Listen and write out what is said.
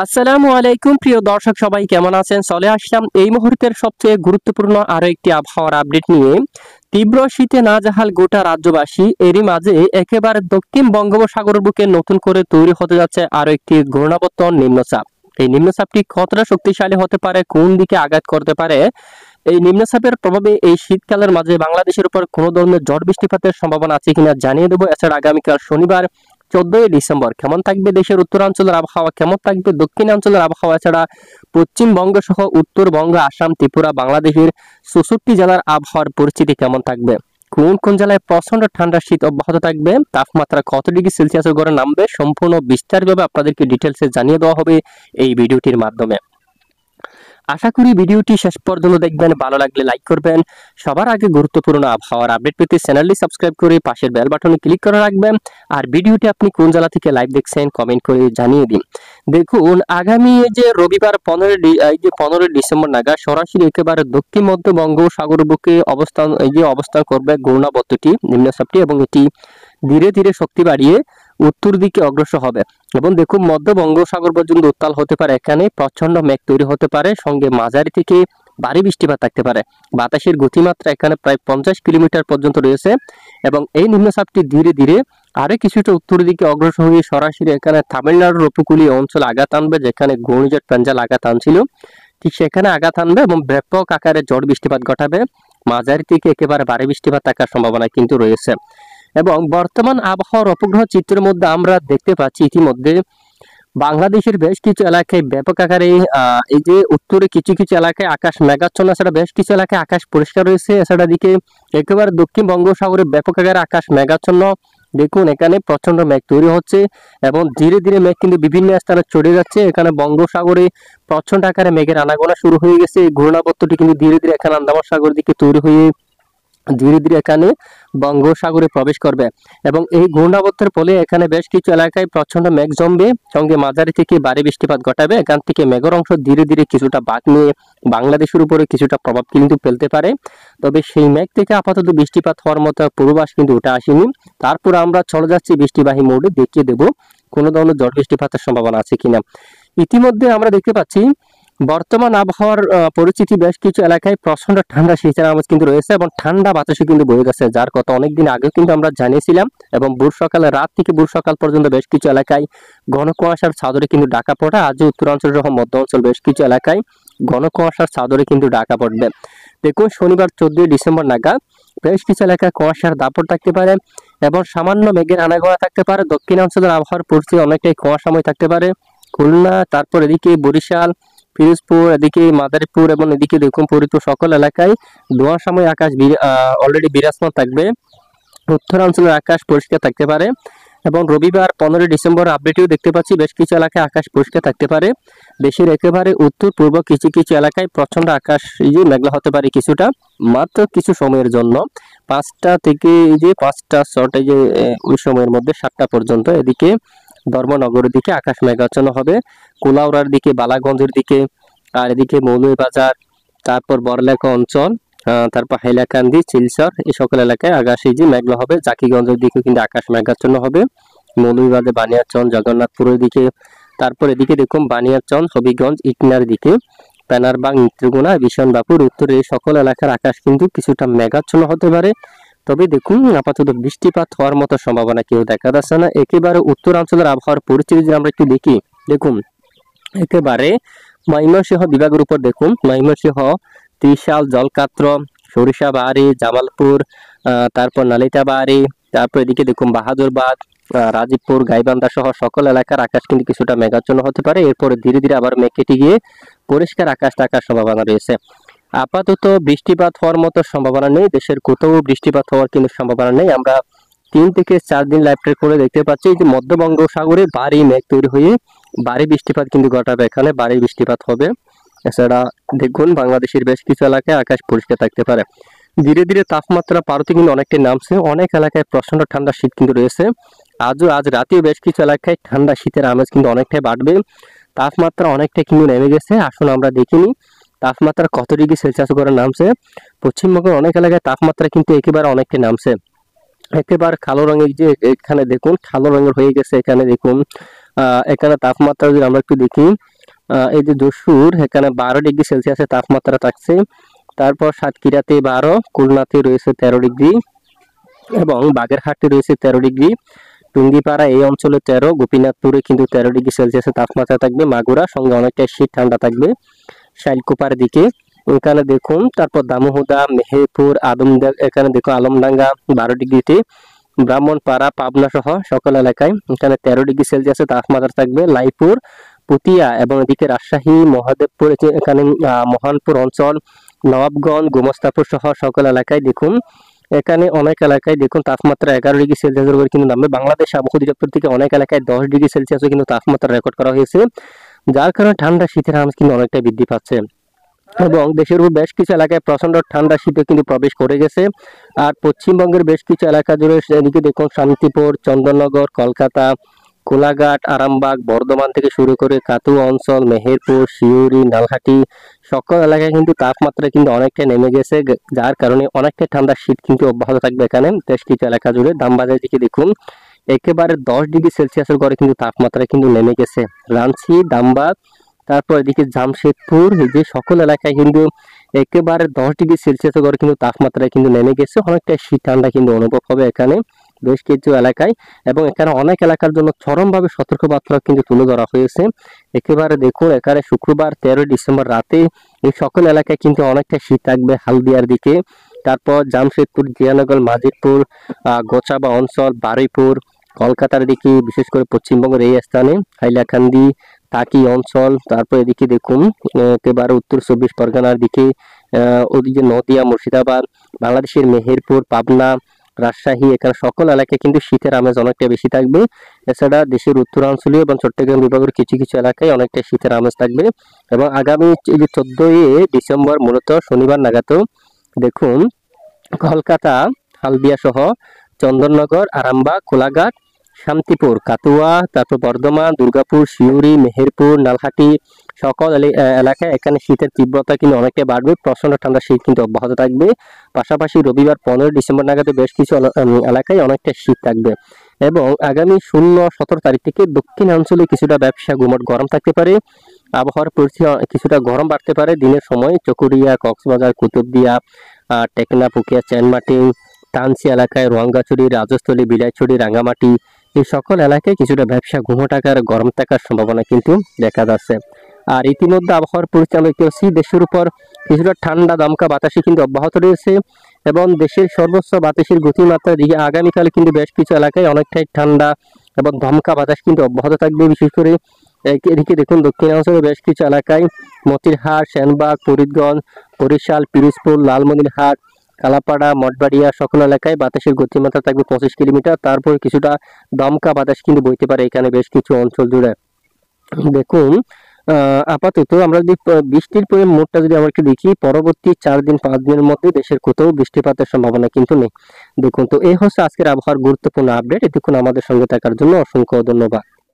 আসসালামু আলাইকুম প্রিয় দর্শক, সবাই কেমন আছেন? চলে আসলাম এই মুহূর্তের সবচেয়ে গুরুত্বপূর্ণ আরো একটি আবহাওয়ার আপডেট নিয়ে। তীব্র শীতে নাজেহাল গোটা রাজ্যবাসী। এরই মাঝে একেবারে দক্ষিণ বঙ্গোপসাগরের বুকে নতুন করে তৈরি হতে যাচ্ছে আরো একটি ঘূর্ণাবর্ত নিম্নচাপ। এই নিম্নচাপটি কতটা শক্তিশালী হতে পারে, কোন দিকে আঘাত করতে পারে, এই নিম্নচাপের প্রভাবে এই শীতকালের মাঝে বাংলাদেশের উপর কোনো ধরনের ঝড় বৃষ্টিপাতের সম্ভাবনা আছে কিনা জানিয়ে দেবো। এছাড়া আগামীকাল শনিবার 14ই ডিসেম্বর কেমন থাকবে দেশের উত্তরাঞ্চলের আবহাওয়া, কেমন থাকবে দক্ষিণাঞ্চলের আবহাওয়া, এছাড়া পশ্চিমবঙ্গ সহ উত্তরবঙ্গ, আসাম, ত্রিপুরা, বাংলাদেশের 64 জেলার আবহাওয়ার পরিস্থিতি কেমন থাকবে, কোন কোন জেলায় প্রচন্ড ঠান্ডা শীত অব্যাহত থাকবে, তাপমাত্রা কত ডিগ্রি সেলসিয়াসের ঘরে নামবে, সম্পূর্ণ বিস্তারিতভাবে আপনাদেরকে ডিটেলসে জানিয়ে দেওয়া হবে এই ভিডিওটির মাধ্যমে। আশা করি ভিডিওটি শেষ পর্যন্ত দেখবেন, ভালো লাগলে লাইক করবেন। সবার আগে গুরুত্বপূর্ণ আবহাওয়ার আপডেট পেতে চ্যানেলটি সাবস্ক্রাইব করে পাশের বেল বাটনে ক্লিক করে রাখবেন। আর ভিডিওটি আপনি কোন জেলা থেকে লাইভ দেখছেন কমেন্ট করে জানিয়ে দিন। দেখুন, আগামী যে রবিবার 15 ডিসেম্বর নাগাদ সরাসরি একেবারে দক্ষিণ মধ্য বঙ্গোপসাগর বুকে অবস্থান করবে ঘূর্ণাবর্তটি, নিম্নচাপটি, এবং এটি ধীরে ধীরে শক্তি বাড়িয়ে উত্তর দিকে অগ্রসর হবে। এবং দেখুন, মধ্য বঙ্গোপসাগর পর্যন্ত উত্তাল হতে পারে, এখানে প্রচন্ড মেঘ তৈরি হতে পারে, সঙ্গে মাঝারি থেকে ভারী বৃষ্টিপাত থাকতে পারে। বাতাসের গতিমাত্রা এখানে প্রায় 50 কিলোমিটার পর্যন্ত রয়েছে। এবং এই নিম্নচাপটি ধীরে ধীরে আরো কিছুটা উত্তর দিকে অগ্রসর হয়ে সরাসরি এখানে তামিলনাড়ুর উপকূলীয় অঞ্চলে আঘাত আনবে, যেখানে ঘূর্ণিঝড় পেঞ্জাল আঘাত আনছিল, ঠিক সেখানে আঘাত আনবে এবং ব্যাপক আকারে ঝড় বৃষ্টিপাত ঘটাবে। মাঝারি থেকে একেবারে ভারী বৃষ্টিপাত থাকার সম্ভাবনা কিন্তু রয়েছে। এবং বর্তমান আবহাওয়ার উপগ্রহ চিত্রের মধ্যে আমরা দেখতে পাচ্ছি ইতিমধ্যে বাংলাদেশের বেশ কিছু এলাকায় ব্যাপক আকারে এই যে উত্তরে কিছু কিছু এলাকায় আকাশ মেঘাচ্ছন্ন, এছাড়া বেশ কিছু এলাকায় আকাশ পরিষ্কার রয়েছে। এছাড়া দিকে একেবারে দক্ষিণ বঙ্গোপসাগরে ব্যাপক আকারে আকাশ মেঘাচ্ছন্ন। দেখুন, এখানে প্রচন্ড মেঘ তৈরি হচ্ছে এবং ধীরে ধীরে মেঘ কিন্তু বিভিন্ন স্থানে ছড়িয়ে যাচ্ছে। এখানে বঙ্গোপসাগরে প্রচন্ড আকারে মেঘের আনাগোনা শুরু হয়ে গেছে। এই ঘূর্ণাবর্তটি কিন্তু ধীরে ধীরে এখানে আন্দামান সাগর দিকে তৈরি হয়ে ধীরে ধীরে এখানে বঙ্গোপসাগরে প্রবেশ করবে। এবং এই ঘূর্ণাবর্তের ফলে এখানে বেশ কিছু এলাকায় প্রচন্ড মেঘ জমবে, সঙ্গে মাঝারি থেকে ভারী বৃষ্টিপাত ঘটাবে। এখান থেকে মেঘের অংশ ধীরে ধীরে কিছুটা বাঁক নিয়ে বাংলাদেশের উপরে কিছুটা প্রভাব কিন্তু ফেলতে পারে। তবে সেই মেঘ থেকে আপাতত বৃষ্টিপাত হওয়ার মতো পূর্বাভাস কিন্তু উঠে আসেনি। তারপর আমরা চলে যাচ্ছি বৃষ্টিবাহী মোডে, দেখিয়ে দেব কোনো ধরনের ঝড় বৃষ্টিপাতের সম্ভাবনা আছে কিনা। ইতিমধ্যে আমরা দেখতে পাচ্ছি বর্তমান আবহাওয়ার পরিস্থিতি, বেশ কিছু এলাকায় প্রচন্ড ঠান্ডা শীতের আমেজ কিন্তু রয়েছে এবং ঠান্ডা বাতাসে কিন্তু বয়ে গেছে, যার কথা অনেকদিন আগেও কিন্তু আমরা জানিয়েছিলাম। এবং ভোর সকালে রাত থেকে ভোর সকাল পর্যন্ত বেশ কিছু এলাকায় ঘন কুয়াশার চাদরে কিন্তু ঢাকা পড়ে। আজও উত্তরাঞ্চল সহ মধ্য অঞ্চল বেশ কিছু এলাকায় ঘন কুয়াশার চাদরে কিন্তু ঢাকা পড়বে। দেখুন, শনিবার 14 ডিসেম্বর নাগাদ বেশ কিছু এলাকায় কুয়াশার দাপট থাকতে পারে এবং সামান্য মেঘের আনাগোনা থাকতে পারে। দক্ষিণাঞ্চলের আবহাওয়ার পরিস্থিতি অনেকটাই কুয়াশাময় থাকতে পারে। খুলনা, তারপর এদিকে বরিশাল, পিরোজপুর, এদিকে মাদারীপুর এবং এদিকে দেখুন ফরিদপুর, সকল এলাকায় ধোঁয়াশাময় আকাশ অলরেডি বিরাজমান থাকবে। উত্তরাঞ্চলের আকাশ পরিষ্কার থাকতে পারে। এবং রবিবার 15 ডিসেম্বর আপডেটেও দেখতে পাচ্ছি বেশ কিছু এলাকায় আকাশ পরিষ্কার থাকতে পারে। দেশের একেবারে উত্তর পূর্ব কিছু কিছু এলাকায় প্রচন্ড আকাশ মেঘলা হতে পারে কিছুটা, মাত্র কিছু সময়ের জন্য, 5টা থেকে 5টা 6টা ওই সময়ের মধ্যে 7টা পর্যন্ত। এদিকে ধর্মনগরের দিকে আকাশ মেঘাচ্ছন্ন হবে, কুলাউড়ার দিকে, বালাগঞ্জের দিকে, আর এদিকে মৌলভীবাজার, তারপর বড়লেখা অঞ্চল, তারপর হাইলাকান্দি, শিলচর, এই সকল এলাকায় আকাশ মেঘলা হবে। জাকিগঞ্জের দিকে কিন্তু আকাশ মেঘাচ্ছন্ন হবে, মৌলভীবাজার, বানিয়াচং, জগন্নাথপুরের দিকে, তারপর এদিকে দেখুন বানিয়াচং, হবিগঞ্জ, ইটনার দিকে, প্যানারবাগ, নেত্রকোনা, বিশনবাপুর, উত্তরে এই সকল এলাকার আকাশ কিন্তু কিছুটা মেঘাচ্ছন্ন হতে পারে। তবে দেখুন, আপাতত বৃষ্টিপাত হওয়ার মতো সম্ভাবনা কেউ দেখা যাচ্ছে না। একেবারে উত্তরাঞ্চলের আবহাওয়ার পরিস্থিতি যদি আমরা একটু দেখি, দেখুন একেবারে ময়মনসিংহ বিভাগের উপর দেখুন, ময়মনসিংহ, ত্রিশাল, জলকাত্র, সরিষাবাড়ি, জামালপুর, তারপর নালিতাবাড়ি, তারপর এদিকে দেখুন বাহাদুরবাদ, রাজীবপুর, গাইবান্ধা সহ সকল এলাকার আকাশ কিন্তু কিছুটা মেঘাচ্ছন্ন হতে পারে। এরপরে ধীরে ধীরে আবার মেঘ কেটে গিয়ে পরিষ্কার আকাশ থাকার সম্ভাবনা রয়েছে। আপাতত বৃষ্টিপাত হওয়ার মতো সম্ভাবনা নেই, দেশের কোথাও বৃষ্টিপাত হওয়ার কিন্তু সম্ভাবনা নেই। আমরা 3 থেকে 4 দিন লাইভ ট্রেক করে দেখতে পাচ্ছি যে মধ্য বঙ্গোপসাগরে ভারী মেঘ তৈরি হয়ে ভারী বৃষ্টিপাত কিন্তু ঘটাবে, এখানে ভারী বৃষ্টিপাত হবে। এছাড়া দেখুন বাংলাদেশের বেশ কিছু এলাকায় আকাশ পরিষ্কার থাকতে পারে। ধীরে ধীরে তাপমাত্রা পারতে কিন্তু অনেকটাই নামছে, অনেক এলাকায় প্রচন্ড ঠান্ডা শীত কিন্তু রয়েছে। আজ রাতেও বেশ কিছু এলাকায় ঠান্ডা শীতের আমেজ কিন্তু অনেকটাই বাড়বে। তাপমাত্রা অনেকটাই কিন্তু নেমে গেছে, আসুন আমরা দেখিনি তাপমাত্রা কত ডিগ্রি সেলসিয়াস করে নামছে। পশ্চিমবঙ্গের অনেক এলাকায় তাপমাত্রা কিন্তু একেবারে অনেকটাই নামছে। একেবারে কালো রঙের, যে এখানে দেখুন কালো রঙের হয়ে গেছে। এখানে দেখুন এখানে তাপমাত্রা যদি আমরা একটু দেখি, এই যে যশোর এখানে 12 ডিগ্রি সেলসিয়াসের তাপমাত্রা থাকছে। তারপর সাতক্ষীরাতে 12, খুলনাতে রয়েছে 13 ডিগ্রি এবং বাগেরহাটে রয়েছে 13 ডিগ্রি, টুঙ্গিপাড়া এই অঞ্চলে 13, গোপীনাথপুরে কিন্তু 13 ডিগ্রি সেলসিয়াসের তাপমাত্রা থাকবে, মাগুরা সঙ্গে অনেকটা শীত ঠান্ডা থাকবে শাইলকুপার দিকে। এখানে দেখুন, তারপর দামোহদা, মেহেরপুর, এখানে দেখুন আলমডাঙ্গা 12 ডিগ্রিতে, ব্রাহ্মণপাড়া, পাবনা সহ সকল এলাকায় এখানে 13 ডিগ্রি সেলসিয়াসের তাপমাত্রা থাকবে। লাইপুর, পুতিয়া এবং এদিকে রাজশাহী, মহাদেবপুর, এখানে মহানপুর অঞ্চল, নবাবগঞ্জ, গোমস্তাপুর সহ সকল এলাকায় দেখুন, এখানে অনেক এলাকায় দেখুন তাপমাত্রা 11 ডিগ্রি সেলসিয়াসের উপরে কিন্তু নামবে। বাংলাদেশ আবহাওয়া অধিদপ্তর থেকে অনেক এলাকায় 10 ডিগ্রি সেলসিয়াসও কিন্তু তাপমাত্রা রেকর্ড করা হয়েছে, যার কারণে ঠান্ডা শীতের আমেজ কিন্তু অনেকটা বৃদ্ধি পাচ্ছে এবং দেশের উপর বেশ কিছু এলাকায় প্রচন্ড ঠান্ডা শীতে কিন্তু প্রবেশ করে গেছে। আর পশ্চিমবঙ্গের বেশ কিছু এলাকা জুড়ে এদিকে দেখুন শান্তিপুর, চন্দননগর, কলকাতা, কোলাঘাট, আরামবাগ, বর্ধমান থেকে শুরু করে কাতুয়া অঞ্চল, মেহেরপুর, শিউরি, নালহাটি সকল এলাকায় কিন্তু তাপমাত্রা কিন্তু অনেকটা নেমে গেছে, যার কারণে অনেকটা ঠান্ডা শীত কিন্তু অব্যাহত থাকবে এখানে বেশ কিছু এলাকা জুড়ে। দামবাজার দিকে দেখুন একেবারে 10 ডিগ্রি সেলসিয়াসের ঘরে কিন্তু তাপমাত্রা কিন্তু নেমে গেছে। রাঞ্চি, দামবাগ, তারপর এদিকে জামশেদপুর, এই যে সকল এলাকায় কিন্তু একেবারে 10 ডিগ্রি সেলসিয়াসের ঘরে কিন্তু তাপমাত্রা কিন্তু নেমে গেছে, অনেকটা শীত ঠান্ডা কিন্তু অনুভব হবে এখানে বেশ কিছু এলাকায়। এবং এখানে অনেক এলাকার জন্য চরমভাবে সতর্কবার্তা কিন্তু তুলে ধরা হয়েছে। একেবারে দেখুন এখানে শুক্রবার 13 ডিসেম্বর রাতে এই সকল এলাকায় কিন্তু অনেকটা শীত থাকবে হালদিয়ার দিকে, তারপর জামশেদপুর, জিয়ানগর, মাজিদপুর, গোচাবা অঞ্চল, বারুইপুর, কলকাতার দিকে বিশেষ করে পশ্চিমবঙ্গের এই স্থানে হাইলাকান্দি, টাকি অঞ্চল, তারপর এদিকে দেখুন একেবারে উত্তর 24 পরগনার দিকে, ওদিকে নদিয়া, মুর্শিদাবাদ, বাংলাদেশের মেহেরপুর, পাবনা, রাজশাহী, এখানে সকল এলাকায় কিন্তু শীতের আমেজ অনেকটা বেশি থাকবে। এছাড়া দেশের উত্তরাঞ্চলীয় এবং চট্টগ্রাম বিভাগের কিছু কিছু এলাকায় অনেকটা শীতের আমেজ থাকবে। এবং আগামী যে 14 ডিসেম্বর মূলত শনিবার নাগাদ দেখুন কলকাতা, হালদিয়া সহ চন্দননগর, আরামবাগ, কোলাঘাট, শান্তিপুর, কাতুয়া, তারপর বর্ধমান, দুর্গাপুর, শিউরি, মেহেরপুর, নালহাটি সকল এলাকায় এখানে শীতের তীব্রতা কিন্তু অনেকটা বাড়বে, প্রচন্ড ঠান্ডা শীত কিন্তু অব্যাহত থাকবে। পাশাপাশি রবিবার 15 ডিসেম্বর নাগাদ বেশ কিছু এলাকায় অনেকটা শীত থাকবে। এবং আগামী 16-17 তারিখ থেকে দক্ষিণাঞ্চলে কিছুটা ব্যবসা গুমট গরম থাকতে পারে, আবহাওয়ার পরিস্থিতি কিছুটা গরম বাড়তে পারে দিনের সময়। চকুরিয়া, কক্সবাজার, কুতুবদিয়া, টেকনাফ, পুকিয়া, চেনমাটি, তানসি এলাকায়, রোয়াঙ্গাছড়ি, রাজস্থলী, বিলাইছড়ি, রাঙ্গামাটি এই সকল এলাকায় কিছুটা ব্যবসা ঘুমট আকার গরম থাকার সম্ভাবনা কিন্তু দেখা যাচ্ছে। আর ইতিমধ্যে আবহাওয়ার পরিস্থিতি আমরা দেখতে পাচ্ছি দেশের উপর কিছুটা ঠান্ডা দমকা বাতাসে কিন্তু অব্যাহত রয়েছে এবং দেশের সর্বোচ্চ বাতাসের গতিমাত্রা দিকে আগামীকালে কিন্তু বেশ কিছু এলাকায় অনেকটাই ঠান্ডা এবং দমকা বাতাস কিন্তু অব্যাহত থাকবে। বিশেষ করে এদিকে দেখুন দক্ষিণাঞ্চলে বেশ কিছু এলাকায় মতিরহাট, সেনবাগ, ফরিদগঞ্জ, বরিশাল, পিরোজপুর, লালমনিরহাট, কালাপাড়া, মঠবাড়িয়া সকল এলাকায় বাতাসের গতিমাত্রা থাকবে 25 কিলোমিটার। তারপর কিছুটা দমকা বাতাস কিন্তু বইতে পারে এখানে বেশ কিছু অঞ্চল জুড়ে। দেখুন আপাতত আমরা যদি বৃষ্টির মোডটা যদি আমরা একটু দেখি, পরবর্তী 4-5 দিনের মধ্যে দেশের কোথাও বৃষ্টিপাতের সম্ভাবনা কিন্তু নেই। দেখুন, তো এই হচ্ছে আজকের আবহাওয়ার গুরুত্বপূর্ণ আপডেট। এতক্ষণ আমাদের সঙ্গে থাকার জন্য অসংখ্য ধন্যবাদ।